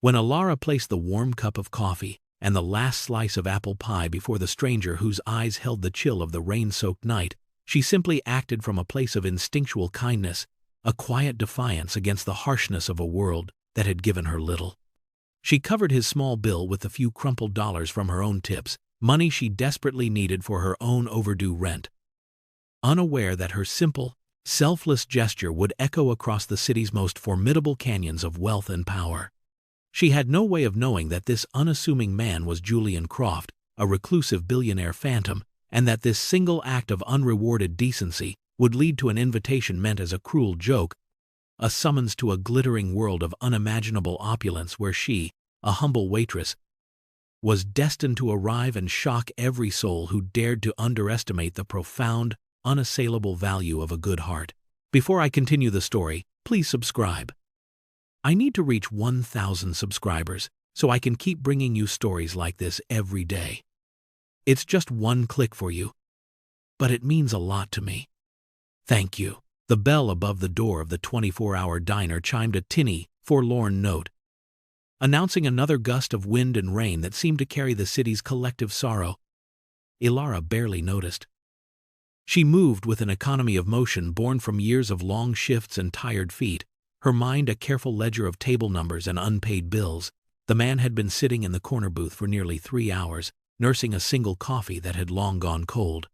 When Alara placed the warm cup of coffee and the last slice of apple pie before the stranger whose eyes held the chill of the rain-soaked night, she simply acted from a place of instinctual kindness, a quiet defiance against the harshness of a world that had given her little. She covered his small bill with the few crumpled dollars from her own tips, money she desperately needed for her own overdue rent, unaware that her simple, selfless gesture would echo across the city's most formidable canyons of wealth and power. She had no way of knowing that this unassuming man was Julian Croft, a reclusive billionaire phantom, and that this single act of unrewarded decency would lead to an invitation meant as a cruel joke, a summons to a glittering world of unimaginable opulence where she, a humble waitress, was destined to arrive and shock every soul who dared to underestimate the profound, unassailable value of a good heart. Before I continue the story, please subscribe. I need to reach 1,000 subscribers so I can keep bringing you stories like this every day. It's just one click for you, but it means a lot to me. Thank you. The bell above the door of the 24-hour diner chimed a tinny, forlorn note, announcing another gust of wind and rain that seemed to carry the city's collective sorrow. Alara barely noticed. She moved with an economy of motion born from years of long shifts and tired feet, her mind a careful ledger of table numbers and unpaid bills. The man had been sitting in the corner booth for nearly 3 hours, nursing a single coffee that had long gone cold.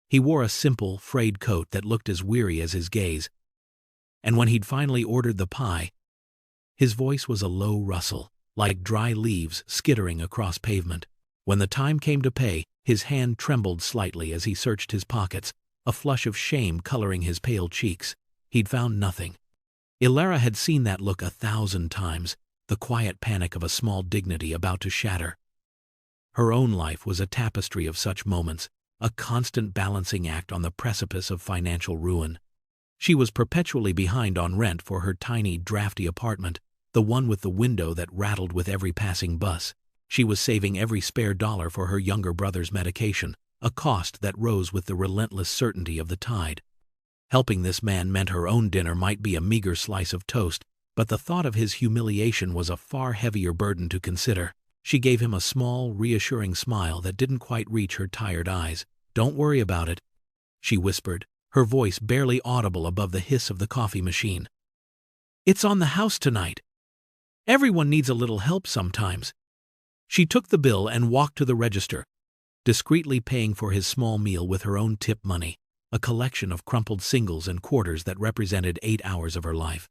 He wore a simple, frayed coat that looked as weary as his gaze, and when he'd finally ordered the pie, his voice was a low rustle, like dry leaves skittering across pavement. When the time came to pay, his hand trembled slightly as he searched his pockets, a flush of shame coloring his pale cheeks. He'd found nothing. Alara had seen that look 1,000 times, the quiet panic of a small dignity about to shatter. Her own life was a tapestry of such moments, a constant balancing act on the precipice of financial ruin. She was perpetually behind on rent for her tiny, drafty apartment, the one with the window that rattled with every passing bus. She was saving every spare dollar for her younger brother's medication, a cost that rose with the relentless certainty of the tide. Helping this man meant her own dinner might be a meager slice of toast, but the thought of his humiliation was a far heavier burden to consider. She gave him a small, reassuring smile that didn't quite reach her tired eyes. "Don't worry about it," she whispered, her voice barely audible above the hiss of the coffee machine. "It's on the house tonight. Everyone needs a little help sometimes." She took the bill and walked to the register, discreetly paying for his small meal with her own tip money, a collection of crumpled singles and quarters that represented 8 hours of her life.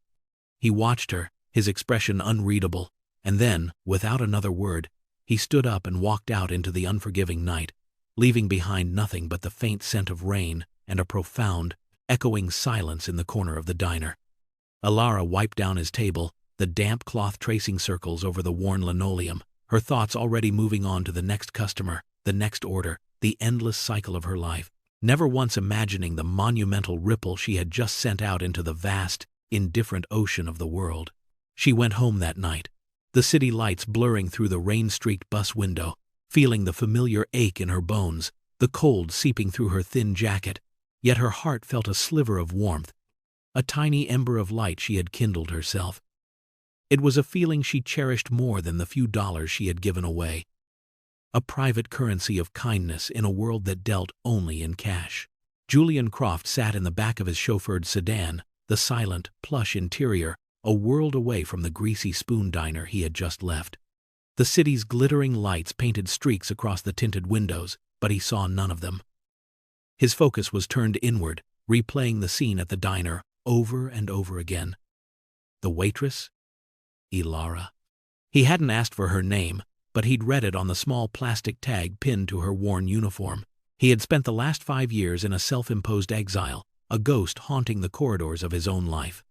He watched her, his expression unreadable, and then, without another word, he stood up and walked out into the unforgiving night, leaving behind nothing but the faint scent of rain and a profound, echoing silence in the corner of the diner. Alara wiped down his table, the damp cloth tracing circles over the worn linoleum, her thoughts already moving on to the next customer, the next order, the endless cycle of her life, never once imagining the monumental ripple she had just sent out into the vast, indifferent ocean of the world. She went home that night, the city lights blurring through the rain-streaked bus window, feeling the familiar ache in her bones, the cold seeping through her thin jacket, yet her heart felt a sliver of warmth, a tiny ember of light she had kindled herself. It was a feeling she cherished more than the few dollars she had given away, a private currency of kindness in a world that dealt only in cash. Julian Croft sat in the back of his chauffeured sedan, the silent, plush interior, a world away from the greasy spoon diner he had just left. The city's glittering lights painted streaks across the tinted windows, but he saw none of them. His focus was turned inward, replaying the scene at the diner over and over again. The waitress? Alara. He hadn't asked for her name, but he'd read it on the small plastic tag pinned to her worn uniform. He had spent the last 5 years in a self-imposed exile, a ghost haunting the corridors of his own life.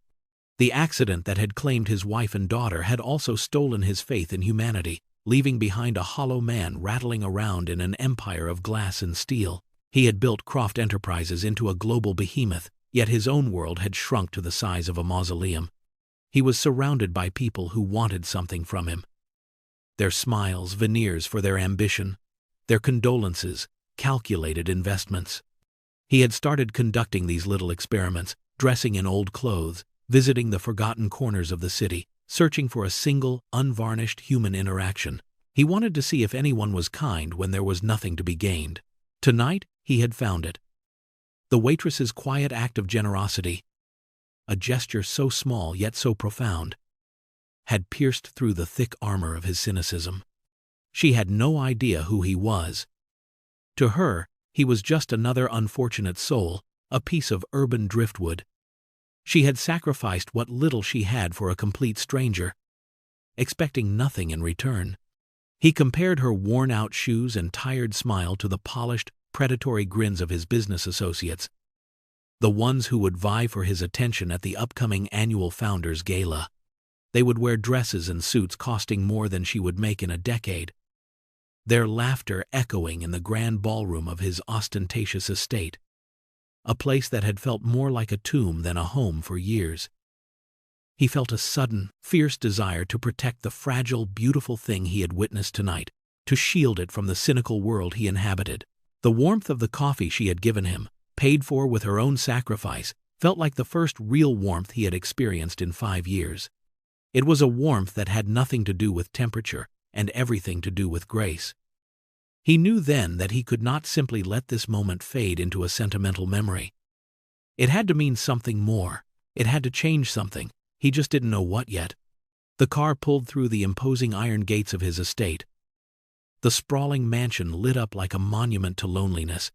The accident that had claimed his wife and daughter had also stolen his faith in humanity, leaving behind a hollow man rattling around in an empire of glass and steel. He had built Croft Enterprises into a global behemoth, yet his own world had shrunk to the size of a mausoleum. He was surrounded by people who wanted something from him. Their smiles, veneers for their ambition, their condolences, calculated investments. He had started conducting these little experiments, dressing in old clothes, visiting the forgotten corners of the city, searching for a single, unvarnished human interaction. He wanted to see if anyone was kind when there was nothing to be gained. Tonight, he had found it. The waitress's quiet act of generosity, a gesture so small yet so profound, had pierced through the thick armor of his cynicism. She had no idea who he was. To her, he was just another unfortunate soul, a piece of urban driftwood. She had sacrificed what little she had for a complete stranger, expecting nothing in return. He compared her worn-out shoes and tired smile to the polished, predatory grins of his business associates, the ones who would vie for his attention at the upcoming annual Founders Gala. They would wear dresses and suits costing more than she would make in a decade, their laughter echoing in the grand ballroom of his ostentatious estate, a place that had felt more like a tomb than a home for years. He felt a sudden, fierce desire to protect the fragile, beautiful thing he had witnessed tonight, to shield it from the cynical world he inhabited. The warmth of the coffee she had given him, paid for with her own sacrifice, felt like the first real warmth he had experienced in 5 years. It was a warmth that had nothing to do with temperature and everything to do with grace. He knew then that he could not simply let this moment fade into a sentimental memory. It had to mean something more. It had to change something. He just didn't know what yet. The car pulled through the imposing iron gates of his estate. The sprawling mansion lit up like a monument to loneliness.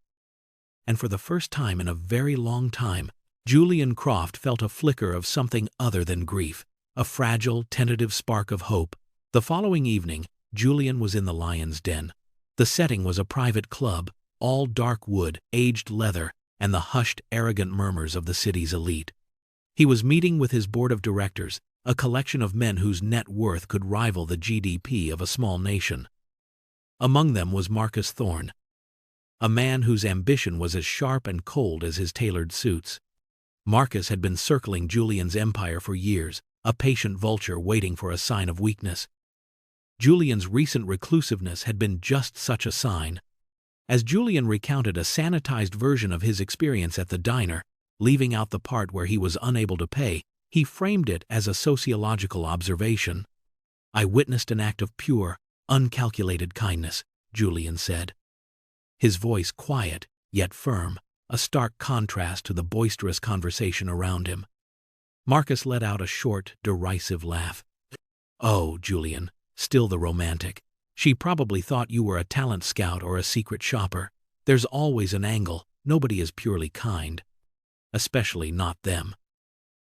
And for the first time in a very long time, Julian Croft felt a flicker of something other than grief, a fragile, tentative spark of hope. The following evening, Julian was in the Lion's Den. The setting was a private club, all dark wood, aged leather, and the hushed, arrogant murmurs of the city's elite. He was meeting with his board of directors, a collection of men whose net worth could rival the GDP of a small nation. Among them was Marcus Thorne, a man whose ambition was as sharp and cold as his tailored suits. Marcus had been circling Julian's empire for years, a patient vulture waiting for a sign of weakness. Julian's recent reclusiveness had been just such a sign. As Julian recounted a sanitized version of his experience at the diner, leaving out the part where he was unable to pay, he framed it as a sociological observation. "I witnessed an act of pure, uncalculated kindness," Julian said. His voice quiet, yet firm, a stark contrast to the boisterous conversation around him. Marcus let out a short, derisive laugh. "Oh, Julian, still the romantic. She probably thought you were a talent scout or a secret shopper. There's always an angle. Nobody is purely kind. Especially not them."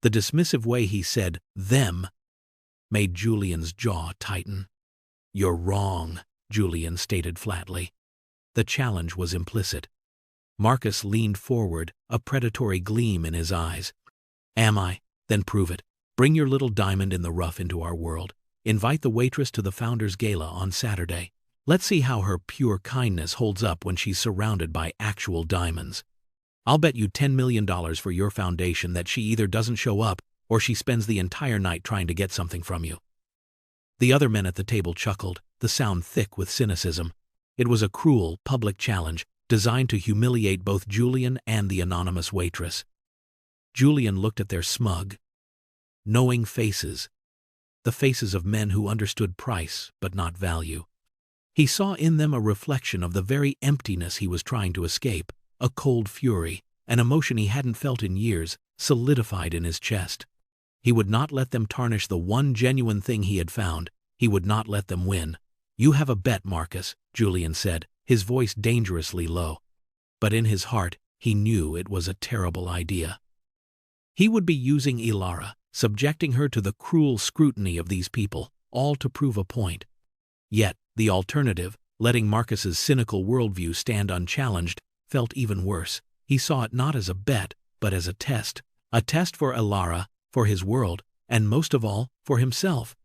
The dismissive way he said "them" made Julian's jaw tighten. "You're wrong," Julian stated flatly. The challenge was implicit. Marcus leaned forward, a predatory gleam in his eyes. "Am I? Then prove it. Bring your little diamond in the rough into our world. Invite the waitress to the Founders Gala on Saturday. Let's see how her pure kindness holds up when she's surrounded by actual diamonds. I'll bet you $10 million for your foundation that she either doesn't show up or she spends the entire night trying to get something from you." The other men at the table chuckled, the sound thick with cynicism. It was a cruel, public challenge designed to humiliate both Julian and the anonymous waitress. Julian looked at their smug, knowing faces, the faces of men who understood price but not value. He saw in them a reflection of the very emptiness he was trying to escape, a cold fury, an emotion he hadn't felt in years, solidified in his chest. He would not let them tarnish the one genuine thing he had found. He would not let them win. "You have a bet, Marcus," Julian said, his voice dangerously low. But in his heart, he knew it was a terrible idea. He would be using Ilara, subjecting her to the cruel scrutiny of these people, all to prove a point. Yet, the alternative, letting Marcus's cynical worldview stand unchallenged, felt even worse. He saw it not as a bet, but as a test for Ilara, for his world, and most of all, for himself.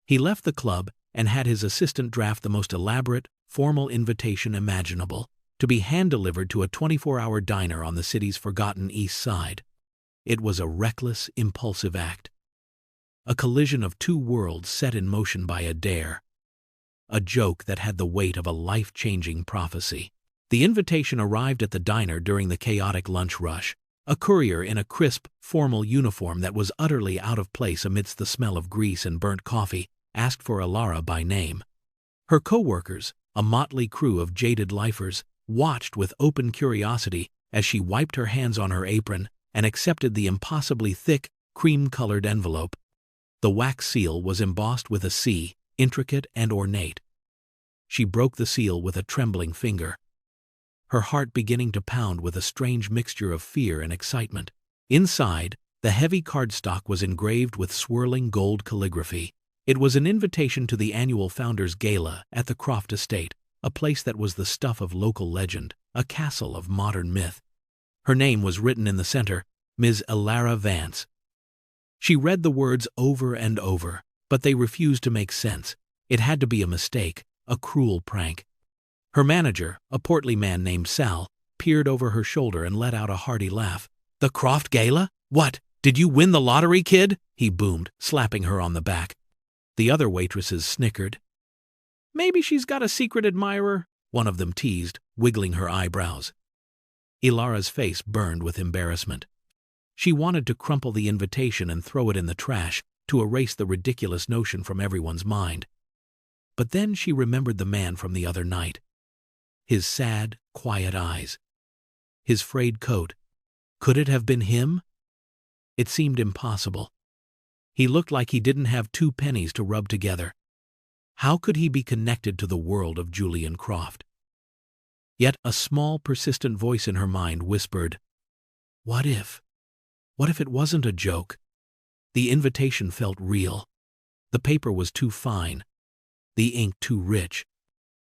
He left the club and had his assistant draft the most elaborate, formal invitation imaginable, to be hand-delivered to a 24-hour diner on the city's forgotten East Side. It was a reckless, impulsive act. A collision of two worlds set in motion by a dare. A joke that had the weight of a life-changing prophecy. The invitation arrived at the diner during the chaotic lunch rush. A courier in a crisp, formal uniform that was utterly out of place amidst the smell of grease and burnt coffee, asked for Ilara by name. Her co-workers, a motley crew of jaded lifers, watched with open curiosity as she wiped her hands on her apron and accepted the impossibly thick, cream-colored envelope. The wax seal was embossed with a C, intricate and ornate. She broke the seal with a trembling finger, her heart beginning to pound with a strange mixture of fear and excitement. Inside, the heavy cardstock was engraved with swirling gold calligraphy. It was an invitation to the annual Founders' Gala at the Croft Estate, a place that was the stuff of local legend, a castle of modern myth. Her name was written in the center, Ms. Ilara Vance. She read the words over and over, but they refused to make sense. It had to be a mistake, a cruel prank. Her manager, a portly man named Sal, peered over her shoulder and let out a hearty laugh. "The Croft Gala? What, did you win the lottery, kid?" he boomed, slapping her on the back. The other waitresses snickered. "Maybe she's got a secret admirer," one of them teased, wiggling her eyebrows. Ilara's face burned with embarrassment. She wanted to crumple the invitation and throw it in the trash to erase the ridiculous notion from everyone's mind. But then she remembered the man from the other night. His sad, quiet eyes. His frayed coat. Could it have been him? It seemed impossible. He looked like he didn't have 2 pennies to rub together. How could he be connected to the world of Julian Croft? Yet a small, persistent voice in her mind whispered, "What if? What if it wasn't a joke?" The invitation felt real. The paper was too fine, the ink too rich.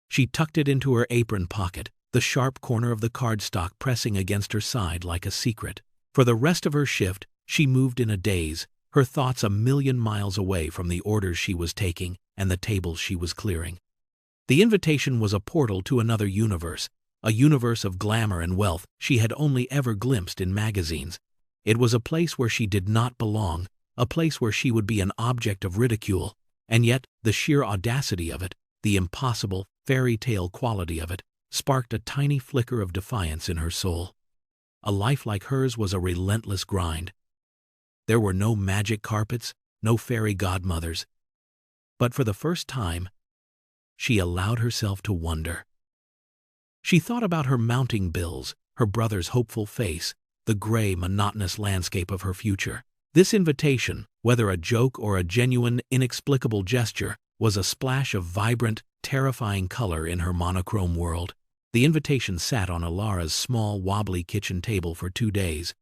She tucked it into her apron pocket, the sharp corner of the cardstock pressing against her side like a secret. For the rest of her shift, she moved in a daze, her thoughts a million miles away from the orders she was taking and the tables she was clearing. The invitation was a portal to another universe, a universe of glamour and wealth she had only ever glimpsed in magazines. It was a place where she did not belong, a place where she would be an object of ridicule, and yet the sheer audacity of it, the impossible, fairy tale quality of it, sparked a tiny flicker of defiance in her soul. A life like hers was a relentless grind. There were no magic carpets, no fairy godmothers. But for the first time, she allowed herself to wonder. She thought about her mounting bills, her brother's hopeful face, the gray, monotonous landscape of her future. This invitation, whether a joke or a genuine, inexplicable gesture, was a splash of vibrant, terrifying color in her monochrome world. The invitation sat on Ilara's small, wobbly kitchen table for 2 days.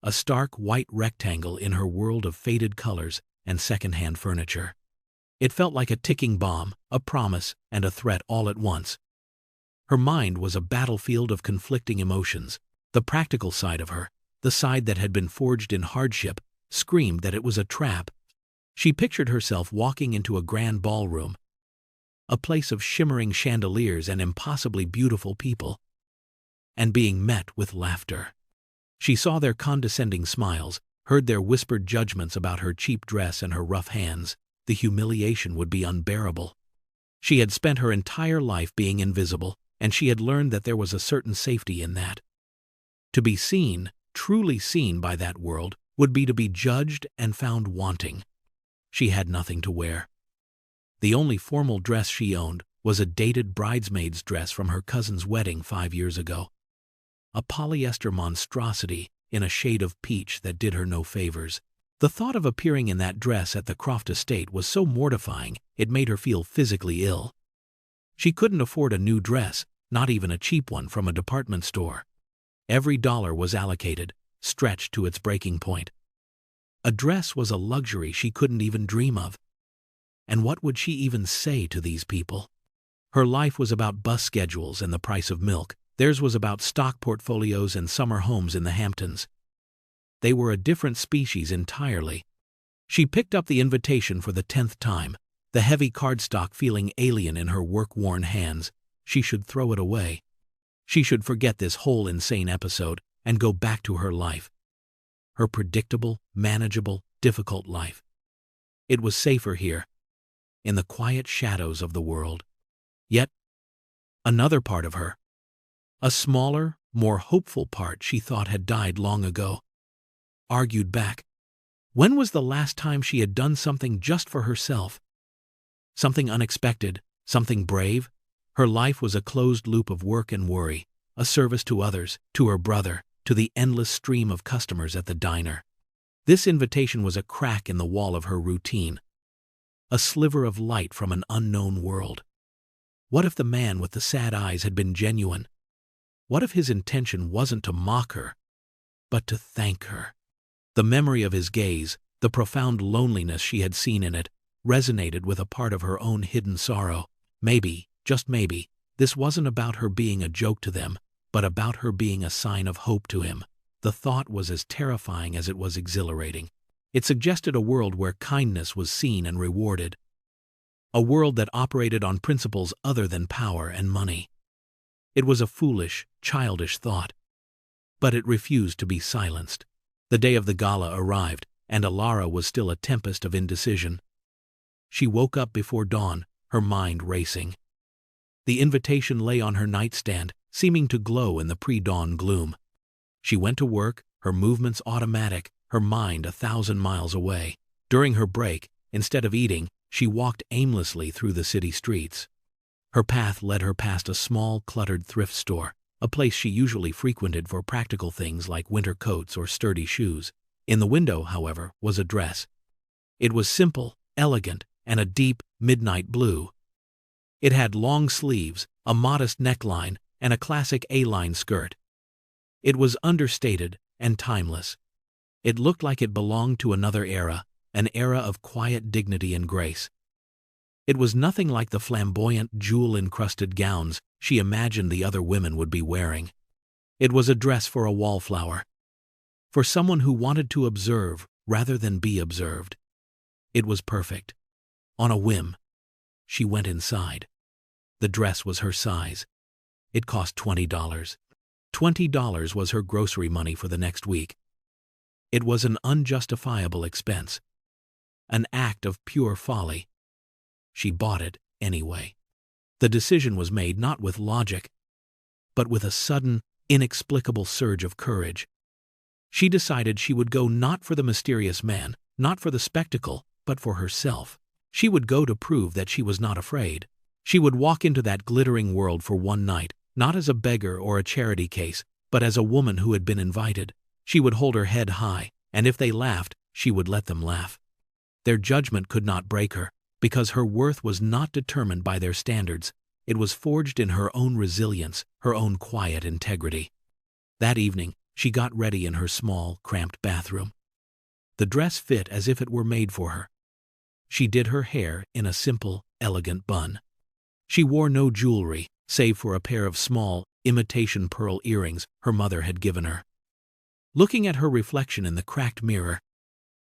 A stark, white rectangle in her world of faded colors and second-hand furniture. It felt like a ticking bomb, a promise, and a threat all at once. Her mind was a battlefield of conflicting emotions. The practical side of her, the side that had been forged in hardship, screamed that it was a trap. She pictured herself walking into a grand ballroom, a place of shimmering chandeliers and impossibly beautiful people, and being met with laughter. She saw their condescending smiles, heard their whispered judgments about her cheap dress and her rough hands. The humiliation would be unbearable. She had spent her entire life being invisible, and she had learned that there was a certain safety in that. To be seen, truly seen by that world, would be to be judged and found wanting. She had nothing to wear. The only formal dress she owned was a dated bridesmaid's dress from her cousin's wedding 5 years ago. A polyester monstrosity in a shade of peach that did her no favors. The thought of appearing in that dress at the Croft estate was so mortifying it made her feel physically ill. She couldn't afford a new dress, not even a cheap one from a department store. Every dollar was allocated, stretched to its breaking point. A dress was a luxury she couldn't even dream of. And what would she even say to these people? Her life was about bus schedules and the price of milk. Theirs was about stock portfolios and summer homes in the Hamptons. They were a different species entirely. She picked up the invitation for the 10th time, the heavy cardstock feeling alien in her work-worn hands. She should throw it away. She should forget this whole insane episode and go back to her life. Her predictable, manageable, difficult life. It was safer here, in the quiet shadows of the world. Yet, another part of her, a smaller, more hopeful part she thought had died long ago. Argued back. When was the last time she had done something just for herself? Something unexpected, something brave? Her life was a closed loop of work and worry, a service to others, to her brother, to the endless stream of customers at the diner. This invitation was a crack in the wall of her routine, a sliver of light from an unknown world. What if the man with the sad eyes had been genuine? What if his intention wasn't to mock her, but to thank her? The memory of his gaze, the profound loneliness she had seen in it, resonated with a part of her own hidden sorrow. Maybe, just maybe, this wasn't about her being a joke to them, but about her being a sign of hope to him. The thought was as terrifying as it was exhilarating. It suggested a world where kindness was seen and rewarded, a world that operated on principles other than power and money. It was a foolish, childish thought, but it refused to be silenced. The day of the gala arrived, and Ilara was still a tempest of indecision. She woke up before dawn, her mind racing. The invitation lay on her nightstand, seeming to glow in the pre-dawn gloom. She went to work, her movements automatic, her mind 1,000 miles away. During her break, instead of eating, she walked aimlessly through the city streets. Her path led her past a small, cluttered thrift store, a place she usually frequented for practical things like winter coats or sturdy shoes. In the window, however, was a dress. It was simple, elegant, and a deep, midnight blue. It had long sleeves, a modest neckline, and a classic A-line skirt. It was understated and timeless. It looked like it belonged to another era, an era of quiet dignity and grace. It was nothing like the flamboyant, jewel-encrusted gowns she imagined the other women would be wearing. It was a dress for a wallflower, for someone who wanted to observe rather than be observed. It was perfect. On a whim, she went inside. The dress was her size. It cost $20. $20 was her grocery money for the next week. It was an unjustifiable expense, an act of pure folly. She bought it anyway. The decision was made not with logic, but with a sudden, inexplicable surge of courage. She decided she would go not for the mysterious man, not for the spectacle, but for herself. She would go to prove that she was not afraid. She would walk into that glittering world for one night, not as a beggar or a charity case, but as a woman who had been invited. She would hold her head high, and if they laughed, she would let them laugh. Their judgment could not break her, because her worth was not determined by their standards. It was forged in her own resilience, her own quiet integrity. That evening, she got ready in her small, cramped bathroom. The dress fit as if it were made for her. She did her hair in a simple, elegant bun. She wore no jewelry, save for a pair of small, imitation pearl earrings her mother had given her. Looking at her reflection in the cracked mirror,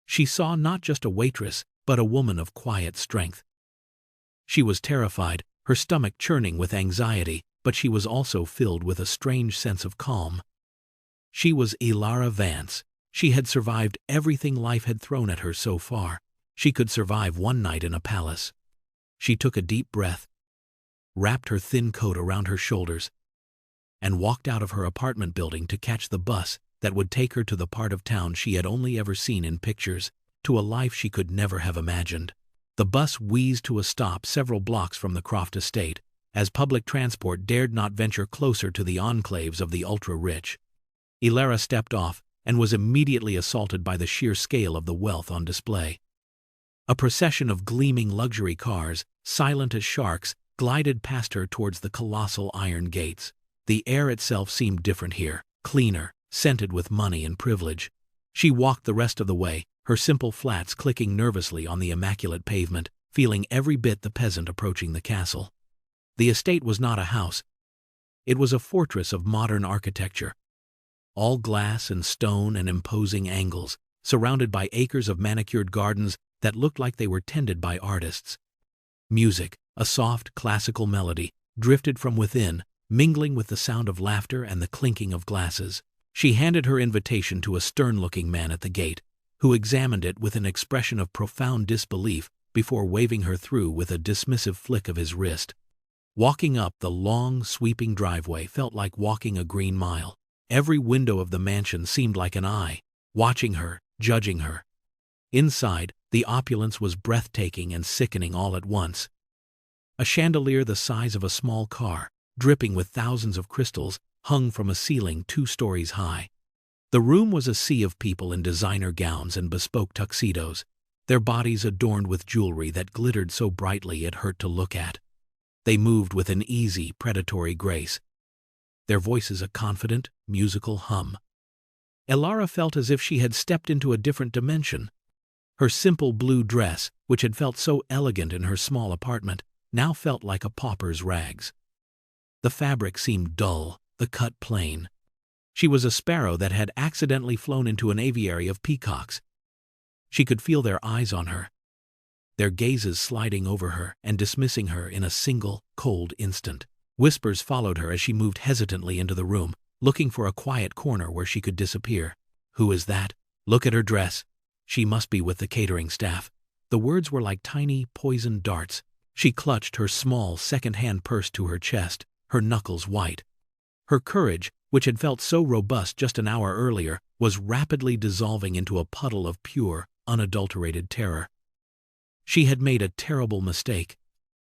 she saw not just a waitress, but a woman of quiet strength. She was terrified, her stomach churning with anxiety, but she was also filled with a strange sense of calm. She was Ilara Vance. She had survived everything life had thrown at her so far. She could survive one night in a palace. She took a deep breath, wrapped her thin coat around her shoulders, and walked out of her apartment building to catch the bus that would take her to the part of town she had only ever seen in pictures, to a life she could never have imagined. The bus wheezed to a stop several blocks from the Croft estate, as public transport dared not venture closer to the enclaves of the ultra-rich. Ilara stepped off and was immediately assaulted by the sheer scale of the wealth on display. A procession of gleaming luxury cars, silent as sharks, glided past her towards the colossal iron gates. The air itself seemed different here, cleaner, scented with money and privilege. She walked the rest of the way, her simple flats clicking nervously on the immaculate pavement, feeling every bit the peasant approaching the castle. The estate was not a house. It was a fortress of modern architecture, all glass and stone and imposing angles, surrounded by acres of manicured gardens that looked like they were tended by artists. Music, a soft, classical melody, drifted from within, mingling with the sound of laughter and the clinking of glasses. She handed her invitation to a stern-looking man at the gate, who examined it with an expression of profound disbelief before waving her through with a dismissive flick of his wrist. Walking up the long, sweeping driveway felt like walking a green mile. Every window of the mansion seemed like an eye, watching her, judging her. Inside, the opulence was breathtaking and sickening all at once. A chandelier the size of a small car, dripping with thousands of crystals, hung from a ceiling 2 stories high. The room was a sea of people in designer gowns and bespoke tuxedos, their bodies adorned with jewelry that glittered so brightly it hurt to look at. They moved with an easy, predatory grace, their voices a confident, musical hum. Elara felt as if she had stepped into a different dimension. Her simple blue dress, which had felt so elegant in her small apartment, now felt like a pauper's rags. The fabric seemed dull, the cut plain. She was a sparrow that had accidentally flown into an aviary of peacocks. She could feel their eyes on her, their gazes sliding over her and dismissing her in a single, cold instant. Whispers followed her as she moved hesitantly into the room, looking for a quiet corner where she could disappear. "Who is that? Look at her dress. She must be with the catering staff." The words were like tiny, poisoned darts. She clutched her small, second-hand purse to her chest, her knuckles white. Her courage, which had felt so robust just an hour earlier, was rapidly dissolving into a puddle of pure, unadulterated terror. She had made a terrible mistake.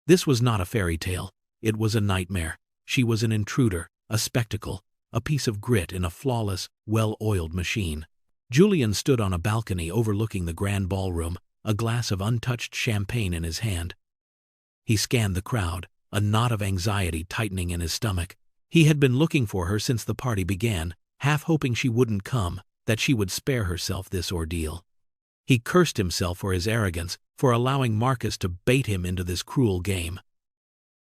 This was not a fairy tale. It was a nightmare. She was an intruder, a spectacle, a piece of grit in a flawless, well-oiled machine. Julian stood on a balcony overlooking the grand ballroom, a glass of untouched champagne in his hand. He scanned the crowd, a knot of anxiety tightening in his stomach. He had been looking for her since the party began, half hoping she wouldn't come, that she would spare herself this ordeal. He cursed himself for his arrogance, for allowing Marcus to bait him into this cruel game.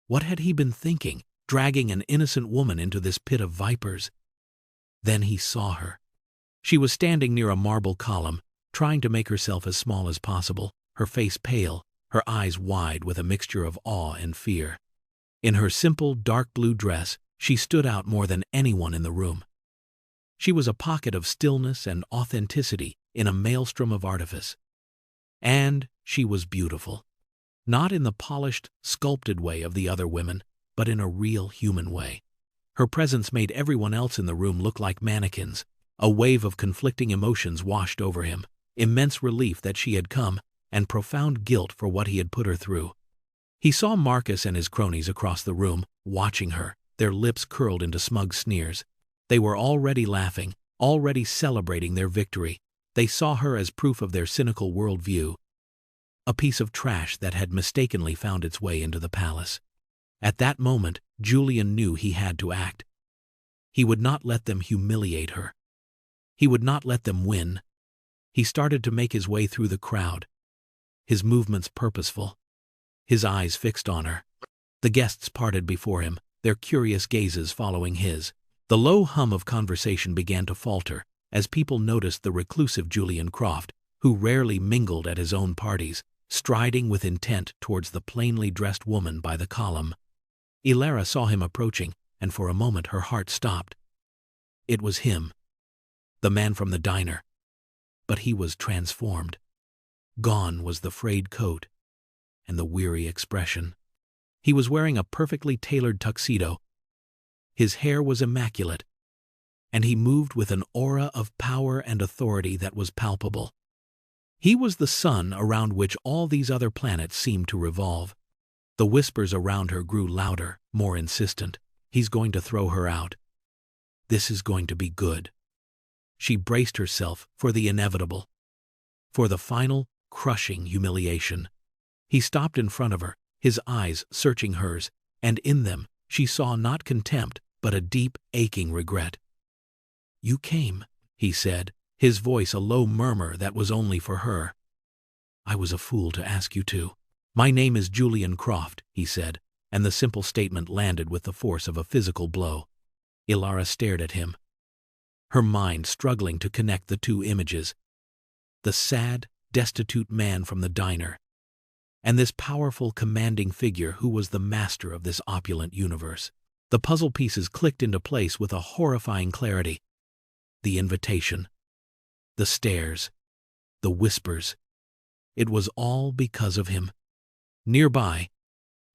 What had he been thinking, dragging an innocent woman into this pit of vipers? Then he saw her. She was standing near a marble column, trying to make herself as small as possible, her face pale, her eyes wide with a mixture of awe and fear. In her simple, dark blue dress, she stood out more than anyone in the room. She was a pocket of stillness and authenticity in a maelstrom of artifice. And she was beautiful. Not in the polished, sculpted way of the other women, but in a real human way. Her presence made everyone else in the room look like mannequins. A wave of conflicting emotions washed over him, immense relief that she had come, and profound guilt for what he had put her through. He saw Marcus and his cronies across the room, watching her, their lips curled into smug sneers. They were already laughing, already celebrating their victory. They saw her as proof of their cynical worldview, a piece of trash that had mistakenly found its way into the palace. At that moment, Julian knew he had to act. He would not let them humiliate her. He would not let them win. He started to make his way through the crowd, his movements purposeful, his eyes fixed on her. The guests parted before him, their curious gazes following his. The low hum of conversation began to falter, as people noticed the reclusive Julian Croft, who rarely mingled at his own parties, striding with intent towards the plainly dressed woman by the column. Elara saw him approaching, and for a moment her heart stopped. It was him, the man from the diner. But he was transformed. Gone was the frayed coat and the weary expression. He was wearing a perfectly tailored tuxedo. His hair was immaculate, and he moved with an aura of power and authority that was palpable. He was the sun around which all these other planets seemed to revolve. The whispers around her grew louder, more insistent. He's going to throw her out. This is going to be good. She braced herself for the inevitable, for the final, crushing humiliation. He stopped in front of her, his eyes searching hers, and in them she saw not contempt, but a deep, aching regret. "You came," he said, his voice a low murmur that was only for her. "I was a fool to ask you to." "My name is Julian Croft," he said, and the simple statement landed with the force of a physical blow. Elara stared at him, her mind struggling to connect the two images. The sad, destitute man from the diner, and this powerful, commanding figure who was the master of this opulent universe. The puzzle pieces clicked into place with a horrifying clarity. The invitation, the stares, the whispers. It was all because of him. Nearby,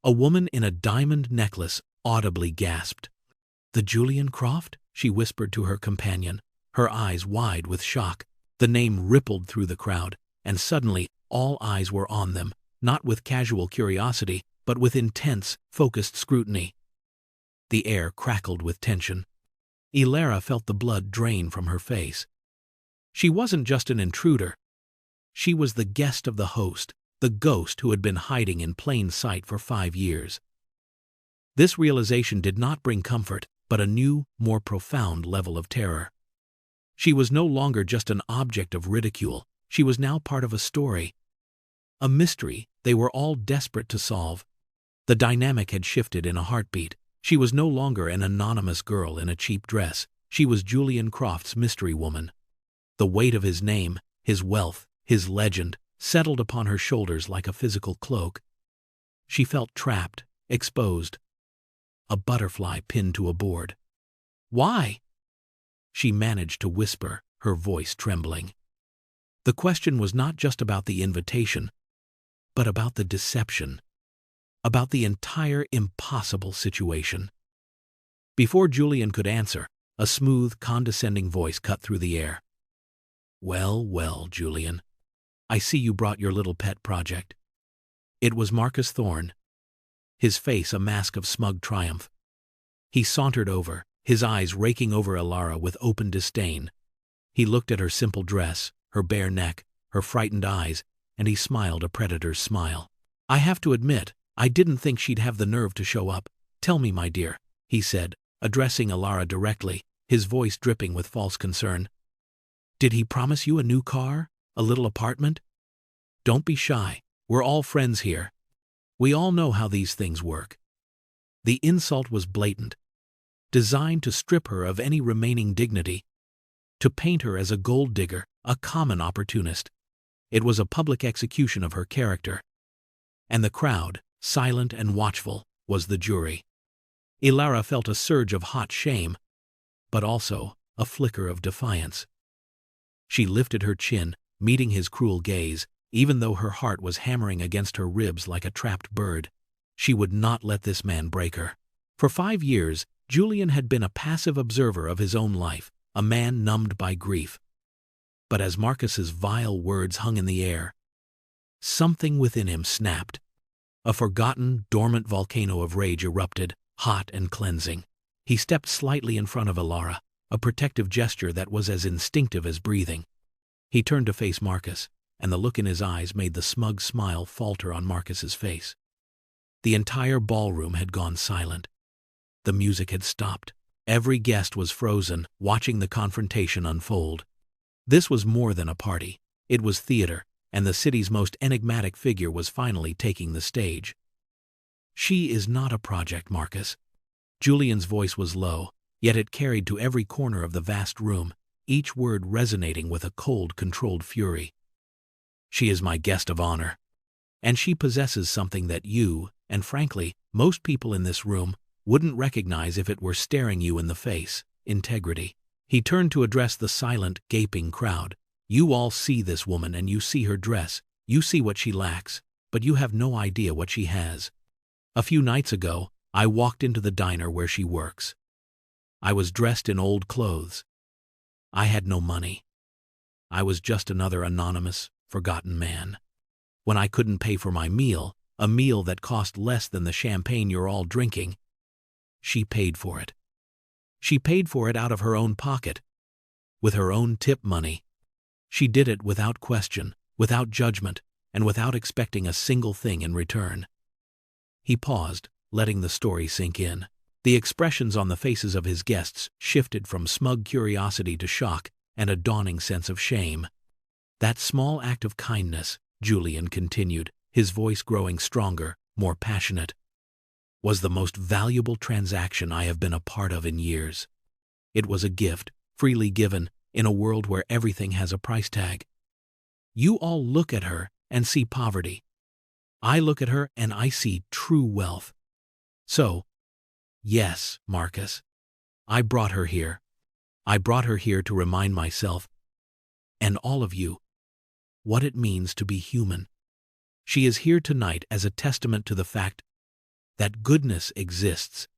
a woman in a diamond necklace audibly gasped, "The Julian Croft?" she whispered to her companion, her eyes wide with shock. The name rippled through the crowd, and suddenly all eyes were on them, not with casual curiosity, but with intense, focused scrutiny. The air crackled with tension. Ilara felt the blood drain from her face. She wasn't just an intruder. She was the guest of the host, the ghost who had been hiding in plain sight for 5 years. This realization did not bring comfort, but a new, more profound level of terror. She was no longer just an object of ridicule. She was now part of a story, a mystery they were all desperate to solve. The dynamic had shifted in a heartbeat. She was no longer an anonymous girl in a cheap dress. She was Julian Croft's mystery woman. The weight of his name, his wealth, his legend, settled upon her shoulders like a physical cloak. She felt trapped, exposed. A butterfly pinned to a board. "Why?" she managed to whisper, her voice trembling. The question was not just about the invitation, but about the deception, about the entire impossible situation. Before Julian could answer, a smooth, condescending voice cut through the air. "Well, well, Julian. I see you brought your little pet project." It was Marcus Thorne, his face a mask of smug triumph. He sauntered over, his eyes raking over Ilara with open disdain. He looked at her simple dress, her bare neck, her frightened eyes, and he smiled a predator's smile. "I have to admit, I didn't think she'd have the nerve to show up. Tell me, my dear," he said, addressing Ilara directly, his voice dripping with false concern. "Did he promise you a new car? A little apartment? Don't be shy. We're all friends here. We all know how these things work." The insult was blatant, designed to strip her of any remaining dignity, to paint her as a gold digger, a common opportunist. It was a public execution of her character. And the crowd, silent and watchful, was the jury. Ilara felt a surge of hot shame, but also a flicker of defiance. She lifted her chin, meeting his cruel gaze, even though her heart was hammering against her ribs like a trapped bird. She would not let this man break her. For 5 years, Julian had been a passive observer of his own life, a man numbed by grief. But as Marcus's vile words hung in the air, something within him snapped. A forgotten, dormant volcano of rage erupted, hot and cleansing. He stepped slightly in front of Ilara, a protective gesture that was as instinctive as breathing. He turned to face Marcus, and the look in his eyes made the smug smile falter on Marcus's face. The entire ballroom had gone silent. The music had stopped. Every guest was frozen, watching the confrontation unfold. This was more than a party. It was theater, and the city's most enigmatic figure was finally taking the stage. "She is not a project, Marcus." Julian's voice was low, yet it carried to every corner of the vast room, each word resonating with a cold, controlled fury. "She is my guest of honor. And she possesses something that you, and frankly, most people in this room, wouldn't recognize if it were staring you in the face: integrity." He turned to address the silent, gaping crowd. "You all see this woman and you see her dress. You see what she lacks, but you have no idea what she has. A few nights ago, I walked into the diner where she works. I was dressed in old clothes. I had no money. I was just another anonymous, forgotten man. When I couldn't pay for my meal, a meal that cost less than the champagne you're all drinking, she paid for it. She paid for it out of her own pocket, with her own tip money. She did it without question, without judgment, and without expecting a single thing in return." He paused, letting the story sink in. The expressions on the faces of his guests shifted from smug curiosity to shock and a dawning sense of shame. "That small act of kindness," Julian continued, his voice growing stronger, more passionate, "was the most valuable transaction I have been a part of in years. It was a gift, freely given, in a world where everything has a price tag. You all look at her and see poverty. I look at her and I see true wealth. So, yes, Marcus, I brought her here. I brought her here to remind myself, and all of you, what it means to be human. She is here tonight as a testament to the fact that goodness exists,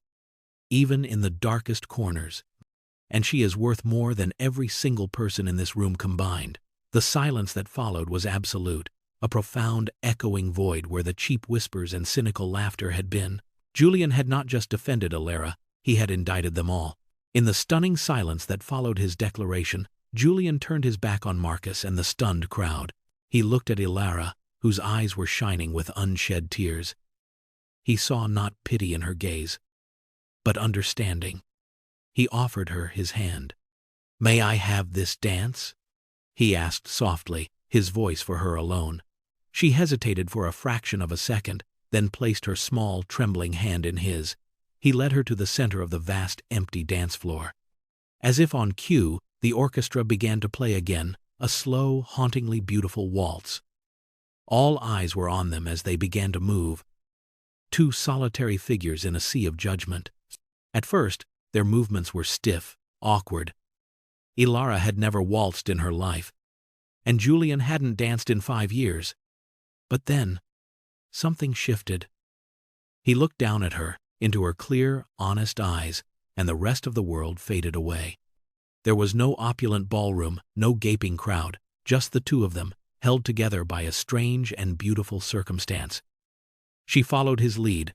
even in the darkest corners, and she is worth more than every single person in this room combined. The silence that followed was absolute, a profound, echoing void where the cheap whispers and cynical laughter had been. Julian had not just defended Ilara, he had indicted them all. In the stunning silence that followed his declaration, Julian turned his back on Marcus and the stunned crowd. He looked at Ilara, whose eyes were shining with unshed tears. He saw not pity in her gaze, but understanding. He offered her his hand. "May I have this dance?" he asked softly, his voice for her alone. She hesitated for a fraction of a second, then placed her small, trembling hand in his. He led her to the center of the vast, empty dance floor. As if on cue, the orchestra began to play again, a slow, hauntingly beautiful waltz. All eyes were on them as they began to move, two solitary figures in a sea of judgment. At first, their movements were stiff, awkward. Ilara had never waltzed in her life, and Julian hadn't danced in 5 years. But then, something shifted. He looked down at her, into her clear, honest eyes, and the rest of the world faded away. There was no opulent ballroom, no gaping crowd, just the two of them, held together by a strange and beautiful circumstance. She followed his lead,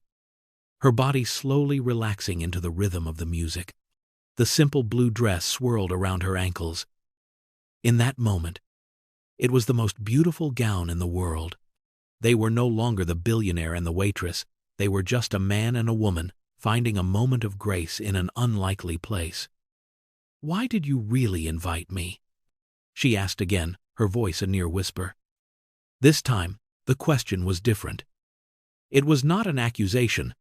her body slowly relaxing into the rhythm of the music. The simple blue dress swirled around her ankles. In that moment, it was the most beautiful gown in the world. They were no longer the billionaire and the waitress. They were just a man and a woman, finding a moment of grace in an unlikely place. "Why did you really invite me?" she asked again, her voice a near whisper. This time, the question was different. It was not an accusation,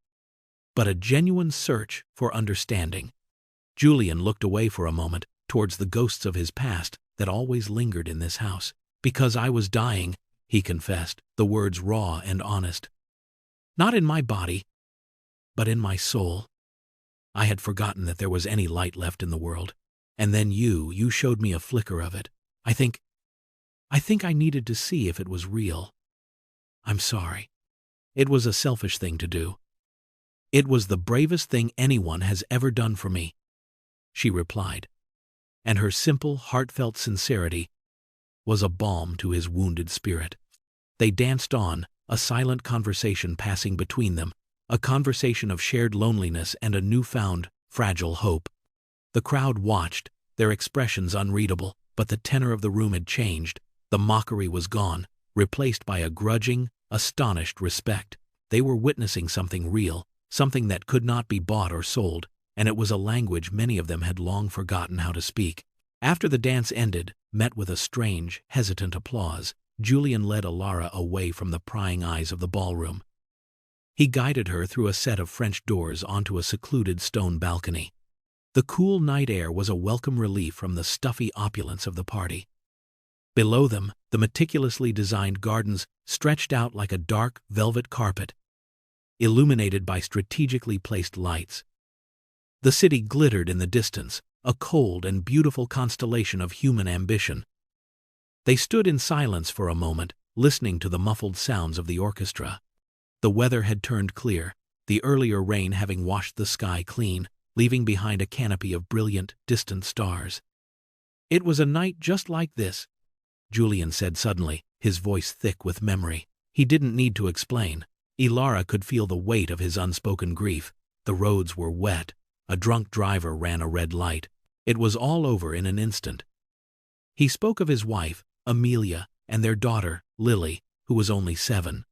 but a genuine search for understanding. Julian looked away for a moment, towards the ghosts of his past that always lingered in this house. "Because I was dying," he confessed, the words raw and honest. "Not in my body, but in my soul. I had forgotten that there was any light left in the world. And then you showed me a flicker of it. I think I needed to see if it was real. I'm sorry. It was a selfish thing to do. It was the bravest thing anyone has ever done for me," she replied. And her simple, heartfelt sincerity was a balm to his wounded spirit. They danced on, a silent conversation passing between them, a conversation of shared loneliness and a newfound, fragile hope. The crowd watched, their expressions unreadable, but the tenor of the room had changed. The mockery was gone, replaced by a grudging, astonished respect. They were witnessing something real, something that could not be bought or sold, and it was a language many of them had long forgotten how to speak. After the dance ended, met with a strange, hesitant applause, Julian led Ilara away from the prying eyes of the ballroom. He guided her through a set of French doors onto a secluded stone balcony. The cool night air was a welcome relief from the stuffy opulence of the party. Below them, the meticulously designed gardens stretched out like a dark, velvet carpet, illuminated by strategically placed lights. The city glittered in the distance, a cold and beautiful constellation of human ambition. They stood in silence for a moment, listening to the muffled sounds of the orchestra. The weather had turned clear, the earlier rain having washed the sky clean, leaving behind a canopy of brilliant, distant stars. "It was a night just like this," Julian said suddenly, his voice thick with memory. He didn't need to explain. Ilara could feel the weight of his unspoken grief. The roads were wet. A drunk driver ran a red light. It was all over in an instant. He spoke of his wife, Amelia, and their daughter, Lily, who was only 7.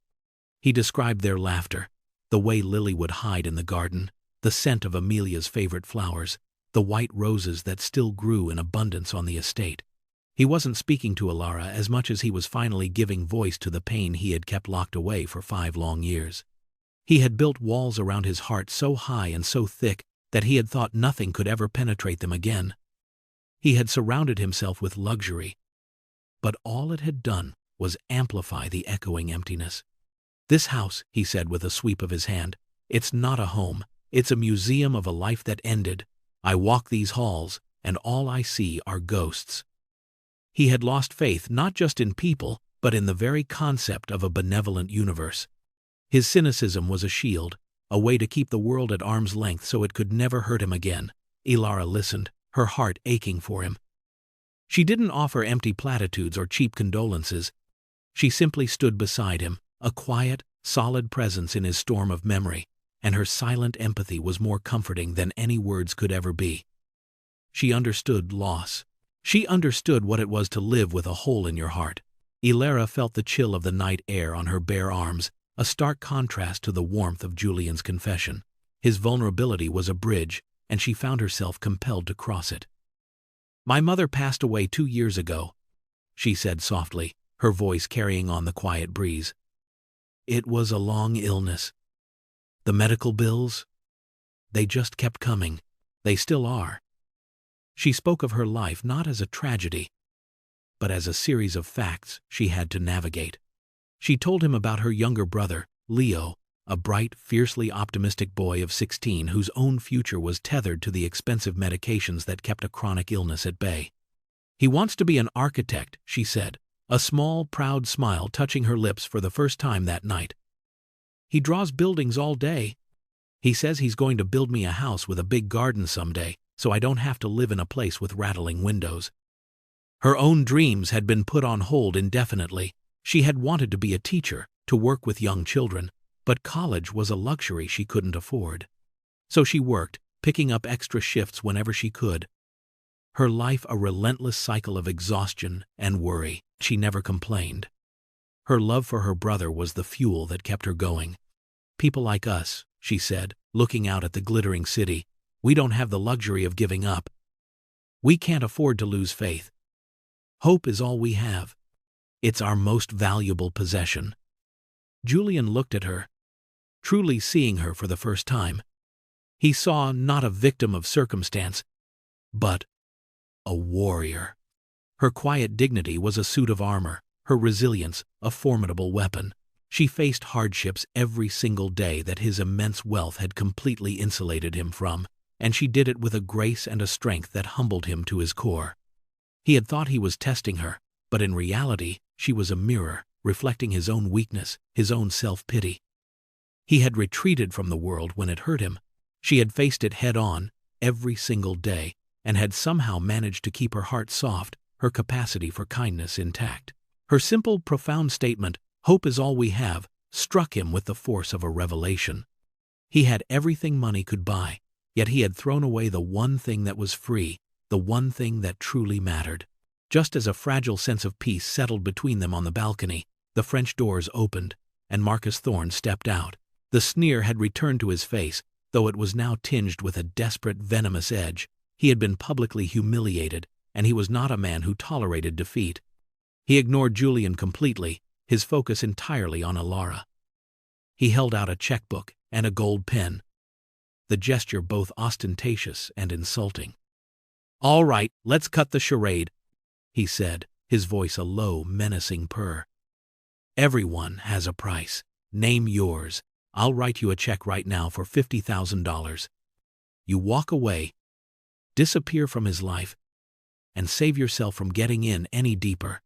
He described their laughter, the way Lily would hide in the garden, the scent of Amelia's favorite flowers, the white roses that still grew in abundance on the estate. He wasn't speaking to Ilara as much as he was finally giving voice to the pain he had kept locked away for 5 long years. He had built walls around his heart so high and so thick that he had thought nothing could ever penetrate them again. He had surrounded himself with luxury, but all it had done was amplify the echoing emptiness. "This house," he said with a sweep of his hand, "it's not a home. It's a museum of a life that ended. I walk these halls, and all I see are ghosts." He had lost faith not just in people, but in the very concept of a benevolent universe. His cynicism was a shield, a way to keep the world at arm's length so it could never hurt him again. Ilara listened, her heart aching for him. She didn't offer empty platitudes or cheap condolences. She simply stood beside him, a quiet, solid presence in his storm of memory, and her silent empathy was more comforting than any words could ever be. She understood loss. She understood what it was to live with a hole in your heart. Ilera felt the chill of the night air on her bare arms, a stark contrast to the warmth of Julian's confession. His vulnerability was a bridge, and she found herself compelled to cross it. "My mother passed away 2 years ago," she said softly, her voice carrying on the quiet breeze. "It was a long illness. The medical bills, they just kept coming. They still are." She spoke of her life not as a tragedy, but as a series of facts she had to navigate. She told him about her younger brother, Leo, a bright, fiercely optimistic boy of 16 whose own future was tethered to the expensive medications that kept a chronic illness at bay. "He wants to be an architect," she said, a small, proud smile touching her lips for the first time that night. "He draws buildings all day. He says he's going to build me a house with a big garden someday, so I don't have to live in a place with rattling windows." Her own dreams had been put on hold indefinitely. She had wanted to be a teacher, to work with young children, but college was a luxury she couldn't afford. So she worked, picking up extra shifts whenever she could. Her life a relentless cycle of exhaustion and worry. She never complained. Her love for her brother was the fuel that kept her going. "People like us," she said, looking out at the glittering city, "we don't have the luxury of giving up. We can't afford to lose faith. Hope is all we have. It's our most valuable possession." Julian looked at her, truly seeing her for the first time. He saw not a victim of circumstance, but a warrior. Her quiet dignity was a suit of armor, her resilience a formidable weapon. She faced hardships every single day that his immense wealth had completely insulated him from, and she did it with a grace and a strength that humbled him to his core. He had thought he was testing her, but in reality, she was a mirror, reflecting his own weakness, his own self-pity. He had retreated from the world when it hurt him. She had faced it head-on, every single day, and had somehow managed to keep her heart soft, her capacity for kindness intact. Her simple, profound statement, "Hope is all we have," struck him with the force of a revelation. He had everything money could buy, yet he had thrown away the one thing that was free, the one thing that truly mattered. Just as a fragile sense of peace settled between them on the balcony, the French doors opened, and Marcus Thorne stepped out. The sneer had returned to his face, though it was now tinged with a desperate, venomous edge. He had been publicly humiliated, and he was not a man who tolerated defeat. He ignored Julian completely, his focus entirely on Ilera. He held out a checkbook and a gold pen, the gesture both ostentatious and insulting. "All right, let's cut the charade," he said, his voice a low, menacing purr. "Everyone has a price. Name yours. I'll write you a check right now for $50,000. You walk away, disappear from his life, and save yourself from getting in any deeper.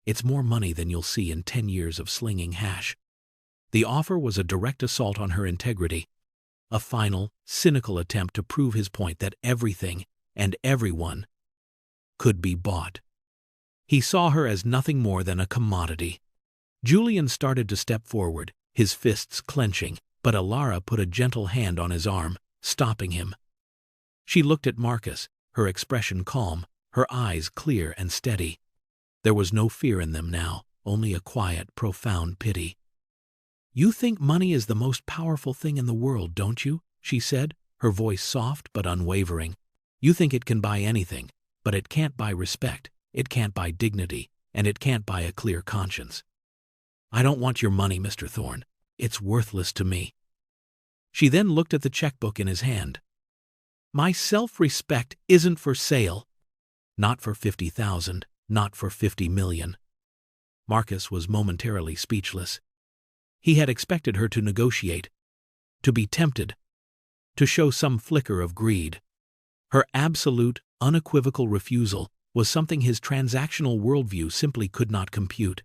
It's more money than you'll see in 10 years of slinging hash." The offer was a direct assault on her integrity, a final, cynical attempt to prove his point that everything and everyone could be bought. He saw her as nothing more than a commodity. Julian started to step forward, his fists clenching, but Ilera put a gentle hand on his arm, stopping him. She looked at Marcus, her expression calm, her eyes clear and steady. There was no fear in them now, only a quiet, profound pity. "You think money is the most powerful thing in the world, don't you?" she said, her voice soft but unwavering. "You think it can buy anything, but it can't buy respect, it can't buy dignity, and it can't buy a clear conscience. I don't want your money, Mr. Thorne. It's worthless to me." She then looked at the checkbook in his hand. "My self-respect isn't for sale. Not for 50,000, not for 50 million. Marcus was momentarily speechless. He had expected her to negotiate, to be tempted, to show some flicker of greed. Her absolute, unequivocal refusal was something his transactional worldview simply could not compute.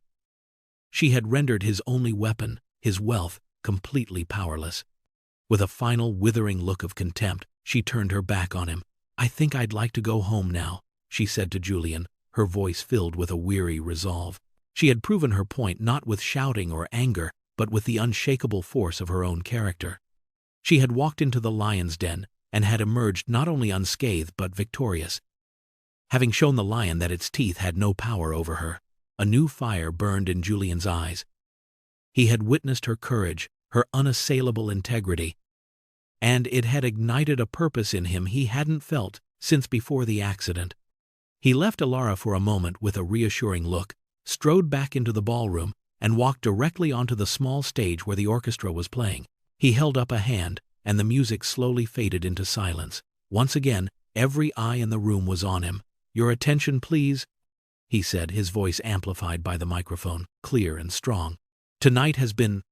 She had rendered his only weapon, his wealth, completely powerless. With a final withering look of contempt, she turned her back on him. "I think I'd like to go home now," she said to Julian, her voice filled with a weary resolve. She had proven her point not with shouting or anger, but with the unshakable force of her own character. She had walked into the lion's den and had emerged not only unscathed but victorious. Having shown the lion that its teeth had no power over her, a new fire burned in Julian's eyes. He had witnessed her courage, her unassailable integrity, and it had ignited a purpose in him he hadn't felt since before the accident. He left Alara for a moment with a reassuring look, strode back into the ballroom, and walked directly onto the small stage where the orchestra was playing. He held up a hand, and the music slowly faded into silence. Once again, every eye in the room was on him. "Your attention, please," he said, his voice amplified by the microphone, clear and strong. "Tonight has been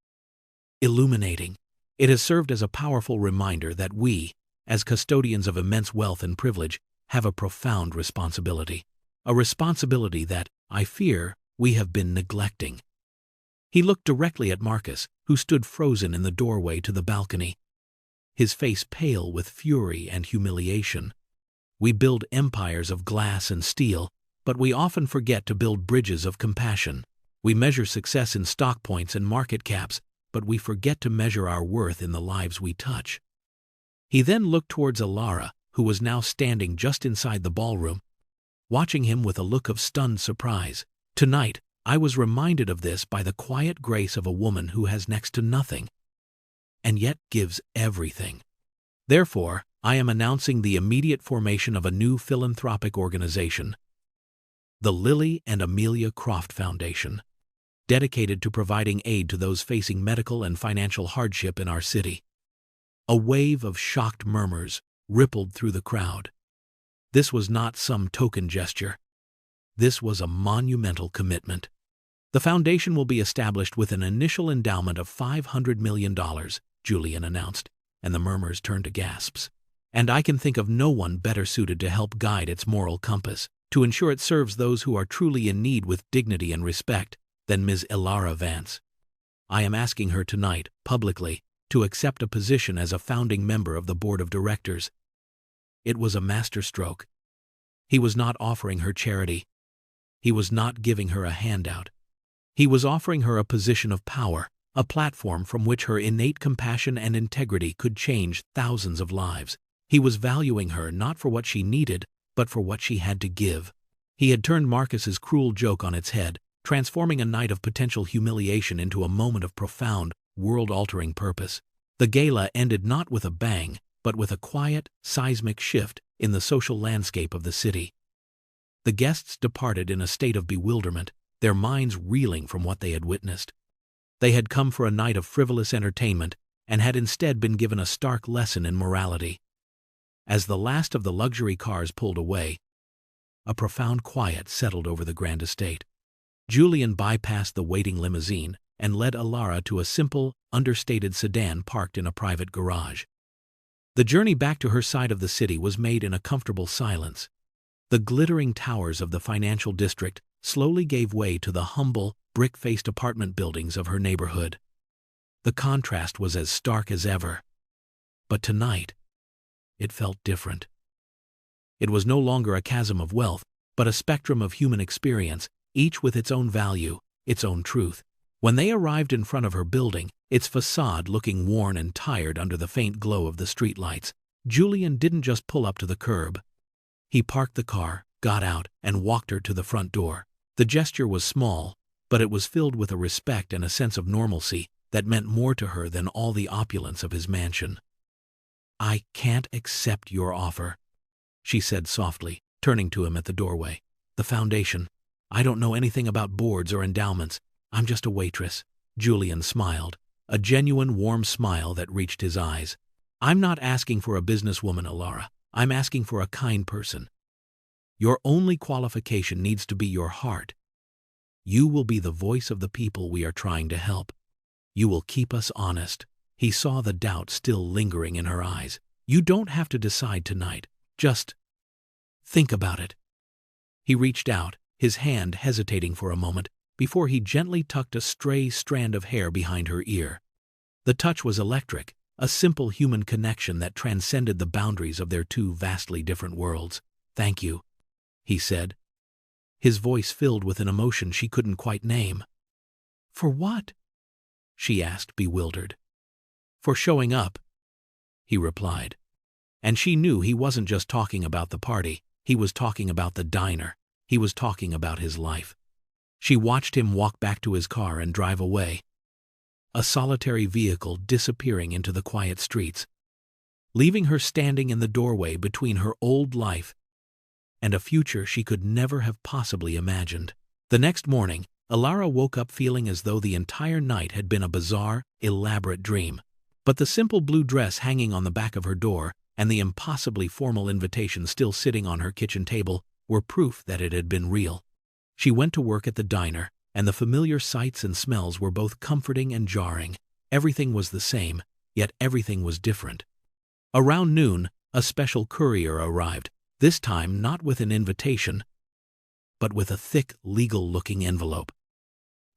illuminating. It has served as a powerful reminder that we, as custodians of immense wealth and privilege, have a profound responsibility. A responsibility that, I fear, we have been neglecting." He looked directly at Marcus, who stood frozen in the doorway to the balcony, his face pale with fury and humiliation. "We build empires of glass and steel, but we often forget to build bridges of compassion. We measure success in stock points and market caps, but we forget to measure our worth in the lives we touch." He then looked towards Alara, who was now standing just inside the ballroom, watching him with a look of stunned surprise. "Tonight, I was reminded of this by the quiet grace of a woman who has next to nothing, and yet gives everything. Therefore, I am announcing the immediate formation of a new philanthropic organization, the Lily and Amelia Croft Foundation, dedicated to providing aid to those facing medical and financial hardship in our city." A wave of shocked murmurs rippled through the crowd. This was not some token gesture. This was a monumental commitment. "The foundation will be established with an initial endowment of $500 million, Julian announced, and the murmurs turned to gasps. "And I can think of no one better suited to help guide its moral compass, to ensure it serves those who are truly in need with dignity and respect, than Ms. Alara Vance. I am asking her tonight, publicly, to accept a position as a founding member of the board of directors." It was a masterstroke. He was not offering her charity. He was not giving her a handout. He was offering her a position of power, a platform from which her innate compassion and integrity could change thousands of lives. He was valuing her not for what she needed, but for what she had to give. He had turned Marcus's cruel joke on its head, transforming a night of potential humiliation into a moment of profound, world-altering purpose. The gala ended not with a bang, but with a quiet, seismic shift in the social landscape of the city. The guests departed in a state of bewilderment, their minds reeling from what they had witnessed. They had come for a night of frivolous entertainment and had instead been given a stark lesson in morality. As the last of the luxury cars pulled away, a profound quiet settled over the grand estate. Julian bypassed the waiting limousine and led Alara to a simple, understated sedan parked in a private garage. The journey back to her side of the city was made in a comfortable silence. The glittering towers of the financial district slowly gave way to the humble, brick-faced apartment buildings of her neighborhood. The contrast was as stark as ever. But tonight, it felt different. It was no longer a chasm of wealth, but a spectrum of human experience, each with its own value, its own truth. When they arrived in front of her building, its facade looking worn and tired under the faint glow of the streetlights, Julian didn't just pull up to the curb. He parked the car, got out, and walked her to the front door. The gesture was small, but it was filled with a respect and a sense of normalcy that meant more to her than all the opulence of his mansion. "I can't accept your offer," she said softly, turning to him at the doorway. "The foundation. I don't know anything about boards or endowments. I'm just a waitress." Julian smiled, a genuine warm smile that reached his eyes. "I'm not asking for a businesswoman, Alara. I'm asking for a kind person. Your only qualification needs to be your heart. You will be the voice of the people we are trying to help. You will keep us honest." He saw the doubt still lingering in her eyes. "You don't have to decide tonight. Just think about it." He reached out, his hand hesitating for a moment, before he gently tucked a stray strand of hair behind her ear. The touch was electric, a simple human connection that transcended the boundaries of their two vastly different worlds. "Thank you," he said, his voice filled with an emotion she couldn't quite name. "For what?" she asked, bewildered. "For showing up," he replied. And she knew he wasn't just talking about the party, he was talking about the diner, he was talking about his life. She watched him walk back to his car and drive away, a solitary vehicle disappearing into the quiet streets, leaving her standing in the doorway between her old life and a future she could never have possibly imagined. The next morning, Ilara woke up feeling as though the entire night had been a bizarre, elaborate dream. But the simple blue dress hanging on the back of her door and the impossibly formal invitation still sitting on her kitchen table were proof that it had been real. She went to work at the diner, and the familiar sights and smells were both comforting and jarring. Everything was the same, yet everything was different. Around noon, a special courier arrived, this time not with an invitation, but with a thick, legal-looking envelope.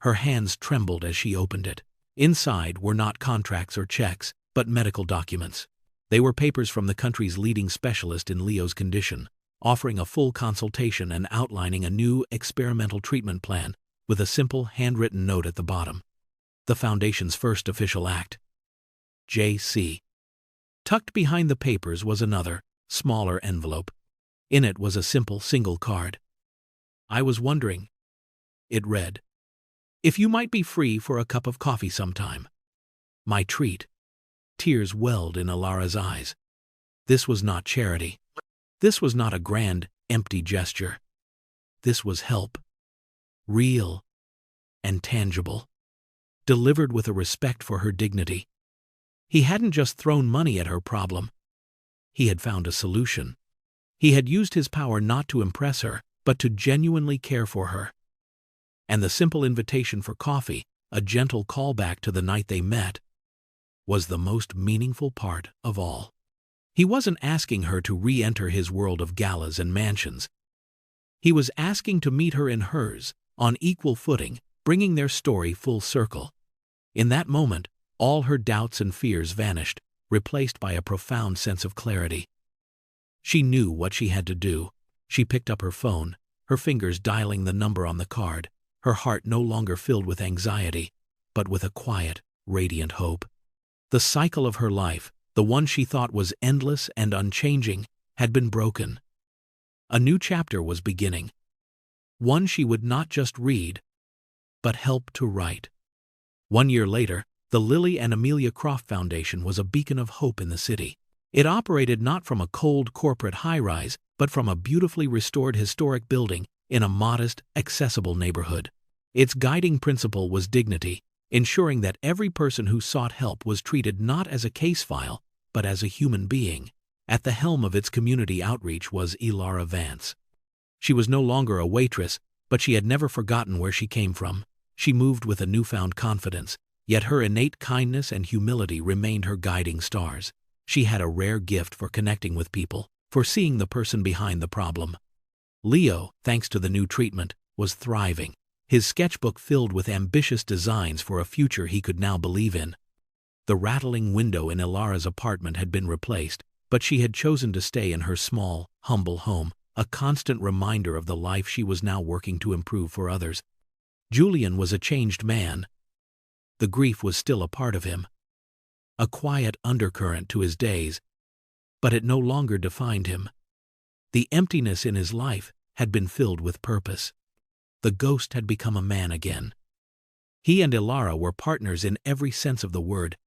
Her hands trembled as she opened it. Inside were not contracts or checks, but medical documents. They were papers from the country's leading specialist in Leo's condition, offering a full consultation and outlining a new experimental treatment plan, with a simple handwritten note at the bottom. The Foundation's first official act. J.C. Tucked behind the papers was another, smaller envelope. In it was a simple single card. "I was wondering," it read, "if you might be free for a cup of coffee sometime. My treat." Tears welled in Ilara's eyes. This was not charity. This was not a grand, empty gesture. This was help. Real and tangible. Delivered with a respect for her dignity. He hadn't just thrown money at her problem. He had found a solution. He had used his power not to impress her, but to genuinely care for her. And the simple invitation for coffee, a gentle callback to the night they met, was the most meaningful part of all. He wasn't asking her to re-enter his world of galas and mansions. He was asking to meet her in hers, on equal footing, bringing their story full circle. In that moment, all her doubts and fears vanished, replaced by a profound sense of clarity. She knew what she had to do. She picked up her phone, her fingers dialing the number on the card, her heart no longer filled with anxiety, but with a quiet, radiant hope. The cycle of her life, the one she thought was endless and unchanging, had been broken. A new chapter was beginning. One she would not just read, but help to write. 1 year later, the Lily and Amelia Croft Foundation was a beacon of hope in the city. It operated not from a cold corporate high-rise, but from a beautifully restored historic building in a modest, accessible neighborhood. Its guiding principle was dignity, ensuring that every person who sought help was treated not as a case file, but as a human being. At the helm of its community outreach was Ilara Vance. She was no longer a waitress, but she had never forgotten where she came from. She moved with a newfound confidence, yet her innate kindness and humility remained her guiding stars. She had a rare gift for connecting with people, for seeing the person behind the problem. Leo, thanks to the new treatment, was thriving, his sketchbook filled with ambitious designs for a future he could now believe in. The rattling window in Ilara's apartment had been replaced, but she had chosen to stay in her small, humble home, a constant reminder of the life she was now working to improve for others. Julian was a changed man. The grief was still a part of him, a quiet undercurrent to his days, but it no longer defined him. The emptiness in his life had been filled with purpose. The ghost had become a man again. He and Ilara were partners in every sense of the word,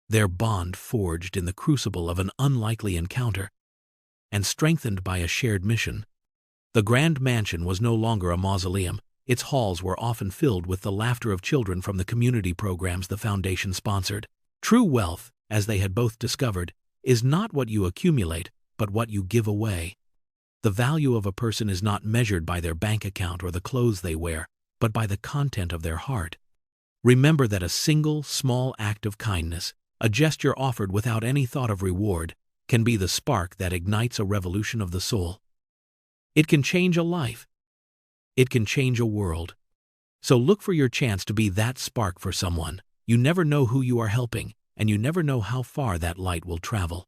their bond forged in the crucible of an unlikely encounter, and strengthened by a shared mission. The grand mansion was no longer a mausoleum. Its halls were often filled with the laughter of children from the community programs the foundation sponsored. True wealth, as they had both discovered, is not what you accumulate, but what you give away. The value of a person is not measured by their bank account or the clothes they wear, but by the content of their heart. Remember that a single, small act of kindness, a gesture offered without any thought of reward, can be the spark that ignites a revolution of the soul. It can change a life. It can change a world. So look for your chance to be that spark for someone. You never know who you are helping, and you never know how far that light will travel.